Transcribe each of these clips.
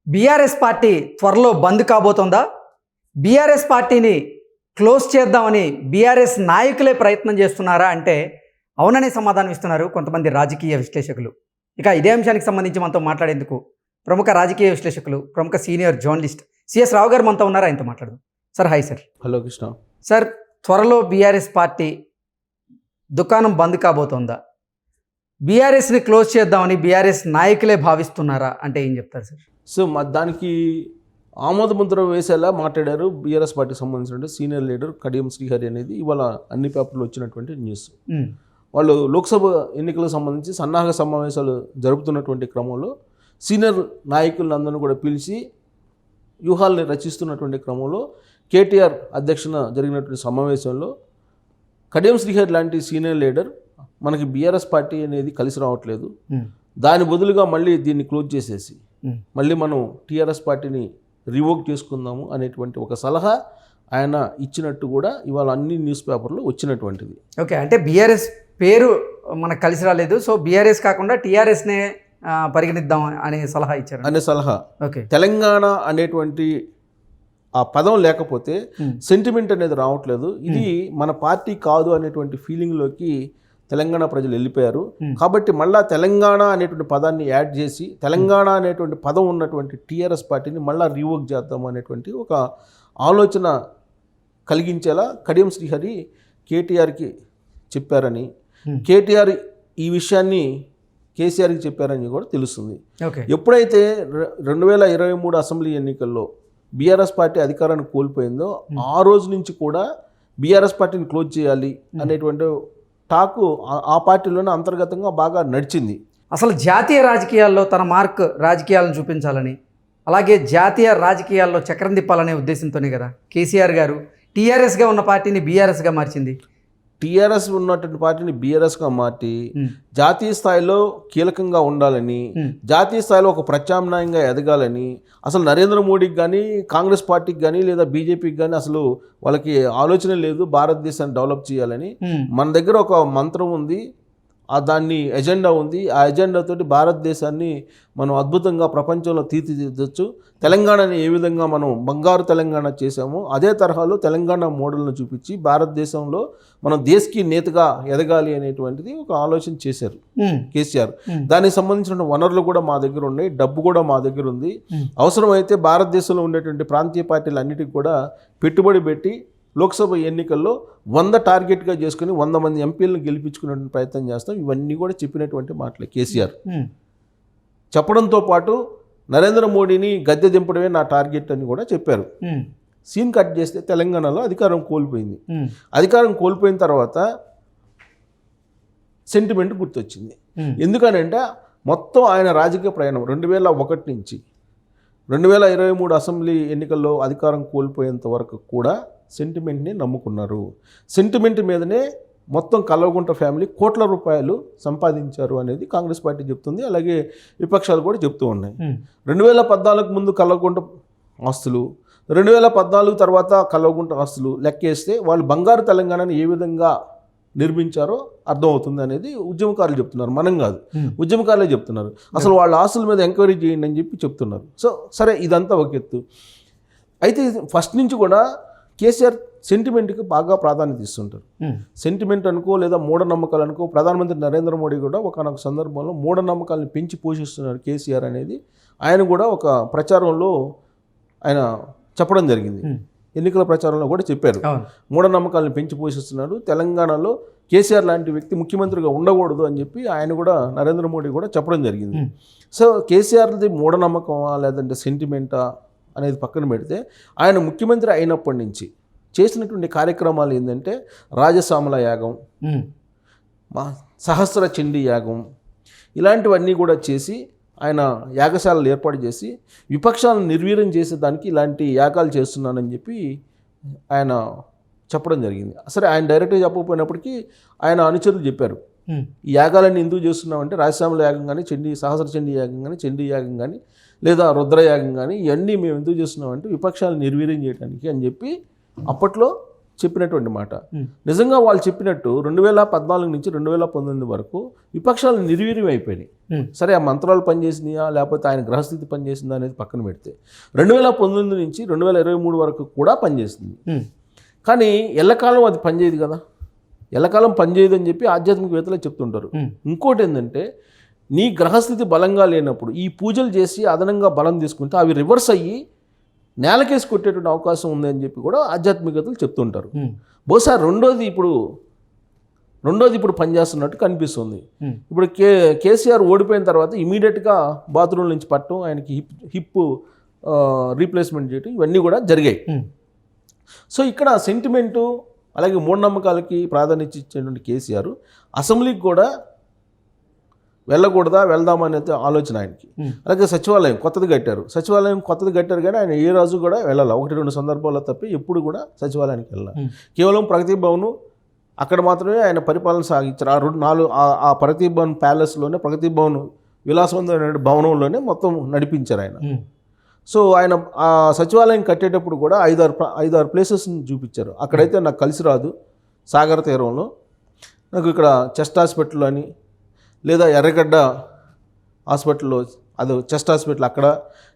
BRS party త్వరలో బంద్ కాబోతోందా? BRS పార్టీని close చేద్దామని బీఆర్ఎస్ నాయకులే ప్రయత్నం చేస్తున్నారా అంటే అవుననే సమాధానం ఇస్తున్నారు కొంతమంది రాజకీయ విశ్లేషకులు. ఇక ఇదే అంశానికి సంబంధించి మనతో మాట్లాడేందుకు ప్రముఖ రాజకీయ విశ్లేషకులు, ప్రముఖ సీనియర్ జర్నలిస్ట్ సిఎస్ రావు గారు మనతో ఉన్నారు. ఆయనతో మాట్లాడదాం. Sir hi sir. Hello Krishna. Sir, త్వరలో బీఆర్ఎస్ పార్టీ దుకాణం బంద్ కాబోతోందా? బీఆర్ఎస్ని క్లోజ్ చేద్దామని బీఆర్ఎస్ నాయకులే భావిస్తున్నారా అంటే ఏం చెప్తారు సార్? సో దానికి ఆమోద ముద్ర వేసేలా మాట్లాడారు బీఆర్ఎస్ పార్టీకి సంబంధించిన సీనియర్ లీడర్ కడియం శ్రీహరి అనేది ఇవాళ అన్ని పేపర్లో వచ్చినటువంటి న్యూస్. వాళ్ళు లోక్సభ ఎన్నికలకు సంబంధించి సన్నాహక సమావేశాలు జరుపుతున్నటువంటి క్రమంలో సీనియర్ నాయకులందరినీ కూడా పిలిచి వ్యూహాలని రచిస్తున్నటువంటి క్రమంలో కేటీఆర్ అధ్యక్షన జరిగినటువంటి సమావేశంలో కడియం శ్రీహరి లాంటి సీనియర్ లీడర్ మనకి బీఆర్ఎస్ పార్టీ అనేది కలిసి రావట్లేదు, దాని బదులుగా మళ్ళీ దీన్ని క్లోజ్ చేసేసి మళ్ళీ మనం టీఆర్ఎస్ పార్టీని రివోక్ చేసుకుందాము అనేటువంటి ఒక సలహా ఆయన ఇచ్చినట్టు కూడా ఇవాళ అన్ని న్యూస్ పేపర్లో వచ్చినటువంటిది. ఓకే, అంటే బీఆర్ఎస్ పేరు మనకు కలిసి రాలేదు, సో బీఆర్ఎస్ కాకుండా టీఆర్ఎస్నే పరిగణిద్దాం అనే సలహా ఇచ్చారు. అనే సలహా. ఓకే, తెలంగాణ అనేటువంటి ఆ పదం లేకపోతే సెంటిమెంట్ అనేది రావట్లేదు, ఇది మన పార్టీ కాదు అనేటువంటి ఫీలింగ్లోకి తెలంగాణ ప్రజలు వెళ్ళిపోయారు. కాబట్టి మళ్ళా తెలంగాణ అనేటువంటి పదాన్ని యాడ్ చేసి తెలంగాణ అనేటువంటి పదం ఉన్నటువంటి టీఆర్ఎస్ పార్టీని మళ్ళా రీవోక్ చేద్దాం అనేటువంటి ఒక ఆలోచన కలిగించేలా కడియం శ్రీహరి కేటీఆర్కి చెప్పారని, కేటీఆర్ ఈ విషయాన్ని కేసీఆర్కి చెప్పారని కూడా తెలుస్తుంది. ఎప్పుడైతే 2023 అసెంబ్లీ ఎన్నికల్లో బీఆర్ఎస్ పార్టీ అధికారాన్ని కోల్పోయిందో ఆ రోజు నుంచి కూడా బీఆర్ఎస్ పార్టీని క్లోజ్ చేయాలి అనేటువంటి టాకు ఆ పార్టీలోనే అంతర్గతంగా బాగా నడిచింది. అసలు జాతీయ రాజకీయాల్లో తన మార్క్ రాజకీయాలను చూపించాలని, అలాగే జాతీయ రాజకీయాల్లో చక్రం తిప్పాలనే ఉద్దేశంతోనే కదా కేసీఆర్ గారు టీఆర్ఎస్గా ఉన్న పార్టీని బీఆర్ఎస్గా మార్చింది. టీఆర్ఎస్ ఉన్నటువంటి పార్టీని బీఆర్ఎస్గా మార్చి జాతీయ స్థాయిలో కీలకంగా ఉండాలని, జాతీయ స్థాయిలో ఒక ప్రత్యామ్నాయంగా ఎదగాలని అసలు నరేంద్ర మోడీకి కానీ కాంగ్రెస్ పార్టీకి కానీ లేదా బీజేపీకి కానీ అసలు వాళ్ళకి ఆలోచన లేదు భారతదేశాన్ని డెవలప్ చేయాలని. మన దగ్గర ఒక మంత్రం ఉంది, దాన్ని ఎజెండా ఉంది, ఆ ఎజెండాతోటి భారతదేశాన్ని మనం అద్భుతంగా ప్రపంచంలో తీర్చిదిద్దచ్చు. తెలంగాణని ఏ విధంగా మనం బంగారు తెలంగాణ చేశామో అదే తరహాలో తెలంగాణ మోడల్ను చూపించి భారతదేశంలో మనం దేశకి నేతగా ఎదగాలి అనేటువంటిది ఒక ఆలోచన చేశారు కేసీఆర్. దానికి సంబంధించిన వనరులు కూడా మా దగ్గర ఉన్నాయి, డబ్బు కూడా మా దగ్గర ఉంది. అవసరమైతే భారతదేశంలో ఉండేటువంటి ప్రాంతీయ పార్టీలు అన్నిటికీ కూడా పెట్టుబడి పెట్టి లోక్సభ ఎన్నికల్లో 100 టార్గెట్గా చేసుకుని 100 మంది ఎంపీలను గెలిపించుకునే ప్రయత్నం చేస్తాం. ఇవన్నీ కూడా చెప్పినటువంటి మాటలే కేసీఆర్. చెప్పడంతో పాటు నరేంద్ర మోడీని గద్దె దింపడమే నా టార్గెట్ అని కూడా చెప్పారు. సీన్ కట్ చేస్తే తెలంగాణలో అధికారం కోల్పోయింది. అధికారం కోల్పోయిన తర్వాత సెంటిమెంట్ గుర్తొచ్చింది. ఎందుకనంటే మొత్తం ఆయన రాజకీయ ప్రయాణం 2001 నుంచి 2023 అసెంబ్లీ ఎన్నికల్లో అధికారం కోల్పోయేంత వరకు కూడా సెంటిమెంట్ని నమ్ముకున్నారు. సెంటిమెంట్ మీదనే మొత్తం కల్వకుంట్ల ఫ్యామిలీ కోట్ల రూపాయలు సంపాదించారు అనేది కాంగ్రెస్ పార్టీ చెప్తుంది, అలాగే విపక్షాలు కూడా చెప్తూ ఉన్నాయి. 2014 ముందు కల్వకుంట్ల ఆస్తులు, 2014 తర్వాత కల్వకుంట్ల ఆస్తులు లెక్కేస్తే వాళ్ళు బంగారు తెలంగాణని ఏ విధంగా నిర్మించారో అర్థమవుతుంది అనేది ఉద్యమకారులు చెప్తున్నారు, మనం కాదు, ఉద్యమకారులే చెప్తున్నారు. అసలు వాళ్ళ ఆస్తుల మీద ఎంక్వైరీ చేయండి అని చెప్పి చెప్తున్నారు. సో సరే, ఇదంతా ఒక ఎత్తు. అయితే ఫస్ట్ నుంచి కూడా కేసీఆర్ సెంటిమెంట్కి బాగా ప్రాధాన్యత ఇస్తుంటారు. సెంటిమెంట్ అనుకో లేదా మూఢనమ్మకాలు అనుకో, ప్రధానమంత్రి నరేంద్ర మోడీ కూడా ఒకనొక సందర్భంలో మూఢనమ్మకాలను పెంచి పోషిస్తున్నారు కేసీఆర్ అనేది ఆయన కూడా ఒక ప్రచారంలో ఆయన చెప్పడం జరిగింది. ఎన్నికల ప్రచారంలో కూడా చెప్పారు, మూఢనమ్మకాలను పెంచి పోషిస్తున్నారు, తెలంగాణలో కేసీఆర్ లాంటి వ్యక్తి ముఖ్యమంత్రిగా ఉండకూడదు అని చెప్పి ఆయన కూడా నరేంద్ర మోడీ కూడా చెప్పడం జరిగింది. సో కేసీఆర్ది మూఢనమ్మకమా లేదంటే సెంటిమెంటా అనేది పక్కన పెడితే ఆయన ముఖ్యమంత్రి అయినప్పటి నుంచి చేసినటువంటి కార్యక్రమాలు ఏంటంటే రాజసామల యాగం, సహస్ర చండీ యాగం, ఇలాంటివన్నీ కూడా చేసి ఆయన యాగశాలలు ఏర్పాటు చేసి విపక్షాలను నిర్వీర్యం చేసేదానికి ఇలాంటి యాగాలు చేస్తున్నానని చెప్పి ఆయన చెప్పడం జరిగింది. సరే, ఆయన డైరెక్ట్గా చెప్పకపోయినప్పటికీ ఆయన అనుచరులు చెప్పారు, ఈ యాగాలన్నీ ఎందుకు చేస్తున్నామంటే రాజసామల యాగం కానీ సహస్ర చండీ యాగం కానీ చండీ యాగం కానీ లేదా రుద్రయాగం కానీ ఇవన్నీ మేము ఎందుకు చేస్తున్నామంటే విపక్షాలను నిర్వీర్యం చేయడానికి అని చెప్పి అప్పట్లో చెప్పినటువంటి మాట. నిజంగా వాళ్ళు చెప్పినట్టు 2014 నుంచి 2019 వరకు విపక్షాలు నిర్వీర్యం అయిపోయినాయి. సరే ఆ మంత్రాలు పనిచేసినాయా లేకపోతే ఆయన గ్రహస్థితి పనిచేసిందా అనేది పక్కన పెడితే 2019 నుంచి 2023 వరకు కూడా పనిచేసింది. కానీ ఎల్లకాలం అది పనిచేయదు కదా, ఎల్లకాలం పనిచేయదు అని చెప్పి ఆధ్యాత్మికవేత్తలే చెప్తుంటారు. ఇంకోటి ఏంటంటే నీ గ్రహస్థితి బలంగా లేనప్పుడు ఈ పూజలు చేసి అదనంగా బలం తీసుకుంటే అవి రివర్స్ అయ్యి నేలకేసి కొట్టేటువంటి అవకాశం ఉందని చెప్పి కూడా ఆధ్యాత్మికతలు చెప్తుంటారు. బహుశా రెండోది ఇప్పుడు పనిచేస్తున్నట్టు కనిపిస్తుంది. ఇప్పుడు కేసీఆర్ ఓడిపోయిన తర్వాత ఇమీడియట్గా బాత్రూమ్ నుంచి పట్టడం, ఆయనకి హిప్ రీప్లేస్మెంట్ చేయడం ఇవన్నీ కూడా జరిగాయి. సో ఇక్కడ సెంటిమెంటు అలాగే మూఢనమ్మకాలకి ప్రాధాన్యత ఇచ్చేటువంటి కేసీఆర్ అసెంబ్లీకి కూడా వెళ్ళకూడదా వెళ్దామనే ఆలోచన ఆయనకి. అలాగే సచివాలయం కొత్తది కట్టారు కానీ ఆయన ఏ రోజు కూడా వెళ్ళాలి. 1-2 సందర్భాల్లో తప్పి ఎప్పుడు కూడా సచివాలయానికి వెళ్ళాలి. కేవలం ప్రగతి భవన్ అక్కడ మాత్రమే ఆయన పరిపాలన సాగించారు. ఆ ప్రగతి భవన్ ప్యాలెస్లోనే, ప్రగతి భవన్ విలాసవంతమైన భవనంలోనే మొత్తం నడిపించారు ఆయన. సో ఆయన ఆ సచివాలయం కట్టేటప్పుడు కూడా 5-6 ప్లేసెస్ని చూపించారు. అక్కడైతే నాకు కలిసి రాదు, సాగర తీరంలో నాకు ఇక్కడ చెస్ట్ హాస్పిటల్ అని, లేదా ఎర్రగడ్డ హాస్పిటల్లో అది చెస్ట్ హాస్పిటల్ అక్కడ,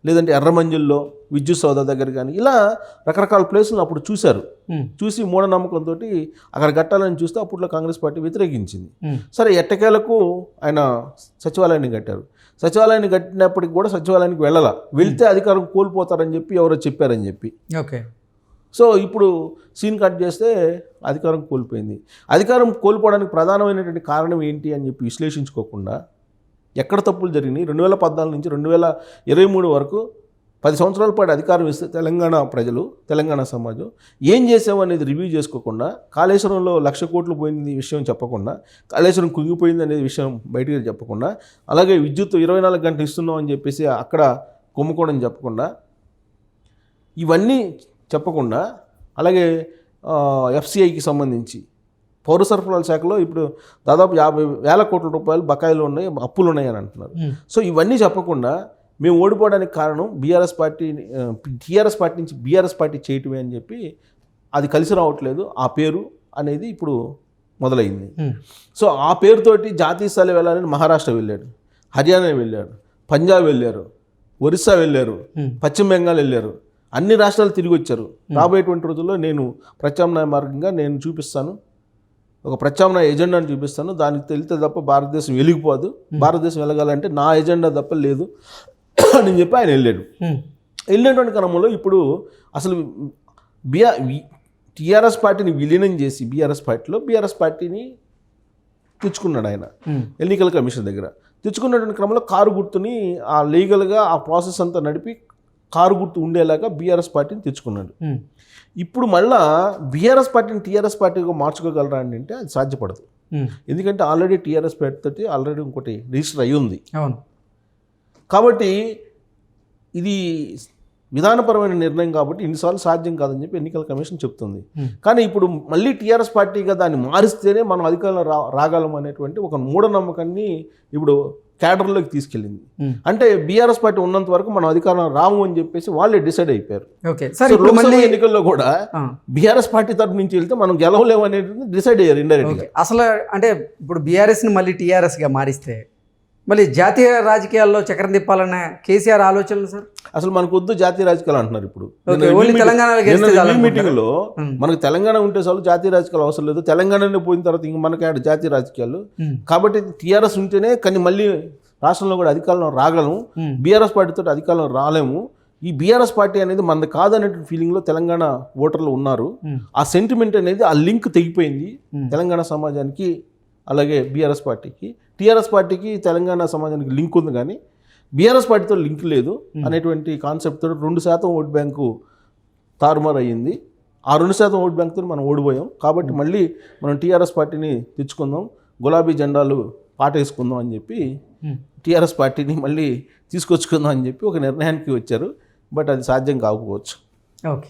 లేదంటే ఎర్రమంజిల్లో విద్యుత్ సౌధ దగ్గర కానీ, ఇలా రకరకాల ప్లేసులను అప్పుడు చూసి మూఢనమ్మకంతో అక్కడ కట్టాలని చూస్తే అప్పట్లో కాంగ్రెస్ పార్టీ వ్యతిరేకించింది. సరే ఎట్టకేలకు ఆయన సచివాలయాన్ని కట్టారు. సచివాలయాన్ని కట్టినప్పటికి కూడా సచివాలయానికి వెళ్తే అధికారం కోల్పోతారని చెప్పి ఎవరో చెప్పారని చెప్పి. ఓకే. సో ఇప్పుడు సీన్ కట్ చేస్తే అధికారం కోల్పోయింది. అధికారం కోల్పోవడానికి ప్రధానమైనటువంటి కారణం ఏంటి అని చెప్పి విశ్లేషించుకోకుండా ఎక్కడ తప్పులు జరిగినాయి, 2014 నుంచి 2023 వరకు 10 సంవత్సరాల పాటు అధికారం ఇస్తే తెలంగాణ ప్రజలు, తెలంగాణ సమాజం ఏం చేసాము అనేది రివ్యూ చేసుకోకుండా, కాళేశ్వరంలో 1,00,000 కోట్లు పోయింది విషయం చెప్పకుండా, కాళేశ్వరం కుంగిపోయింది అనేది విషయం బయటికి చెప్పకుండా, అలాగే విద్యుత్ 24 గంటలు ఇస్తున్నాం అని చెప్పేసి అక్కడ కుమ్ముకోవడం చెప్పకుండా, ఇవన్నీ చెప్పకుండా, అలాగే ఎఫ్సిఐకి సంబంధించి పౌర సరఫరాల శాఖలో ఇప్పుడు దాదాపు 50,000 కోట్ల రూపాయలు బకాయిలు ఉన్నాయి, అప్పులు ఉన్నాయి అని అంటున్నారు. సో ఇవన్నీ చెప్పకుండా మేము ఓడిపోవడానికి కారణం టీఆర్ఎస్ పార్టీ నుంచి బీఆర్ఎస్ పార్టీ చేయటమే అని చెప్పి అది కలిసి రావట్లేదు ఆ పేరు అనేది ఇప్పుడు మొదలైంది. సో ఆ పేరుతోటి జాతీయ స్థాయి వెళ్ళాలని మహారాష్ట్ర వెళ్ళాడు, హర్యానా వెళ్ళాడు, పంజాబ్ వెళ్ళారు, ఒరిస్సా వెళ్ళారు, పశ్చిమ బెంగాల్ వెళ్ళారు, అన్ని రాష్ట్రాలు తిరిగి వచ్చారు. రాబోయేటువంటి రోజుల్లో నేను ప్రత్యామ్నాయ మార్గంగా నేను చూపిస్తాను, ఒక ప్రత్యామ్నాయ ఎజెండాను చూపిస్తాను, దానికి తెలితే తప్ప భారతదేశం వెలిగిపోదు, భారతదేశం వెళ్ళగాలంటే నా ఎజెండా తప్ప లేదు అని చెప్పి ఆయన వెళ్ళినటువంటి క్రమంలో ఇప్పుడు అసలు టీఆర్ఎస్ పార్టీని విలీనం చేసి బీఆర్ఎస్ పార్టీని తెచ్చుకున్నాడు ఆయన ఎన్నికల కమిషన్ దగ్గర. తెచ్చుకున్నటువంటి క్రమంలో కారు గుర్తుని ఆ లీగల్గా ఆ ప్రాసెస్ అంతా నడిపి కారు గుర్తు ఉండేలాగా బీఆర్ఎస్ పార్టీని తెచ్చుకున్నాడు. ఇప్పుడు మళ్ళా బీఆర్ఎస్ పార్టీని టీఆర్ఎస్ పార్టీగా మార్చుకోగలరా అంటే అది సాధ్యపడదు. ఎందుకంటే ఆల్రెడీ టీఆర్ఎస్ పార్టీ ఆల్రెడీ ఇంకోటి రిజిస్టర్ అయ్యి ఉంది. కాబట్టి ఇది విధానపరమైన నిర్ణయం కాబట్టి ఇన్నిసార్లు సాధ్యం కాదని చెప్పి ఎన్నికల కమిషన్ చెప్తుంది. కానీ ఇప్పుడు మళ్ళీ టీఆర్ఎస్ పార్టీగా దాన్ని మారిస్తేనే మనం అధికారంలో రాగలం అనేటువంటి ఒక మూఢనమ్మకాన్ని ఇప్పుడు క్యాడర్లోకి తీసుకెళ్ళింది. అంటే బీఆర్ఎస్ పార్టీ ఉన్నంత వరకు మనం అధికారంలో రాము అని చెప్పేసి వాళ్ళే డిసైడ్ అయిపోయారు. లోక్సభ ఎన్నికల్లో కూడా బీఆర్ఎస్ పార్టీ తరపు నుంచి వెళ్తే మనం గెలవలేము అనేది డిసైడ్ అయ్యారు ఇండైరెక్ట్ గా. అసలు అంటే ఇప్పుడు బీఆర్ఎస్ని మళ్ళీ టీఆర్ఎస్గా మారిస్తే మళ్ళీ జాతీయ రాజకీయాల్లో చక్రం తిప్పాలన్న కేసీఆర్ ఆలోచనలు సార్. అసలు మనకు వద్దు జాతీయ రాజకీయాలు అంటున్నారు. ఇప్పుడు మీటింగ్ లో మనకు తెలంగాణ ఉంటే చాలు, జాతీయ రాజకీయాలు అవసరం లేదు, తెలంగాణలో పోయిన తర్వాత ఇంక మనకి జాతీయ రాజకీయాలు. కాబట్టి టీఆర్ఎస్ ఉంటేనే కానీ మళ్ళీ రాష్ట్రంలో కూడా అధికారంలో రాగలము, బీఆర్ఎస్ పార్టీతో అధికారంలో రాలేము. ఈ బీఆర్ఎస్ పార్టీ అనేది మనది కాదనే ఫీలింగ్లో తెలంగాణ ఓటర్లు ఉన్నారు. ఆ సెంటిమెంట్ అనేది ఆ లింక్ తెగిపోయింది తెలంగాణ సమాజానికి, అలాగే బీఆర్ఎస్ పార్టీకి. టీఆర్ఎస్ పార్టీకి తెలంగాణ సమాజానికి లింక్ ఉంది కానీ బీఆర్ఎస్ పార్టీతో లింక్ లేదు అనేటువంటి కాన్సెప్ట్తో 2% ఓట్ బ్యాంకు తారుమారు అయ్యింది. ఆ 2% ఓట్ బ్యాంక్తో మనం ఓడిపోయాం. కాబట్టి మళ్ళీ మనం టీఆర్ఎస్ పార్టీని తెచ్చుకుందాం, గులాబీ జెండాలు పాటేసుకుందాం అని చెప్పి టీఆర్ఎస్ పార్టీని మళ్ళీ తీసుకొచ్చుకుందాం అని చెప్పి ఒక నిర్ణయానికి వచ్చారు. బట్ అది సాధ్యం కాకపోవచ్చు. ఓకే.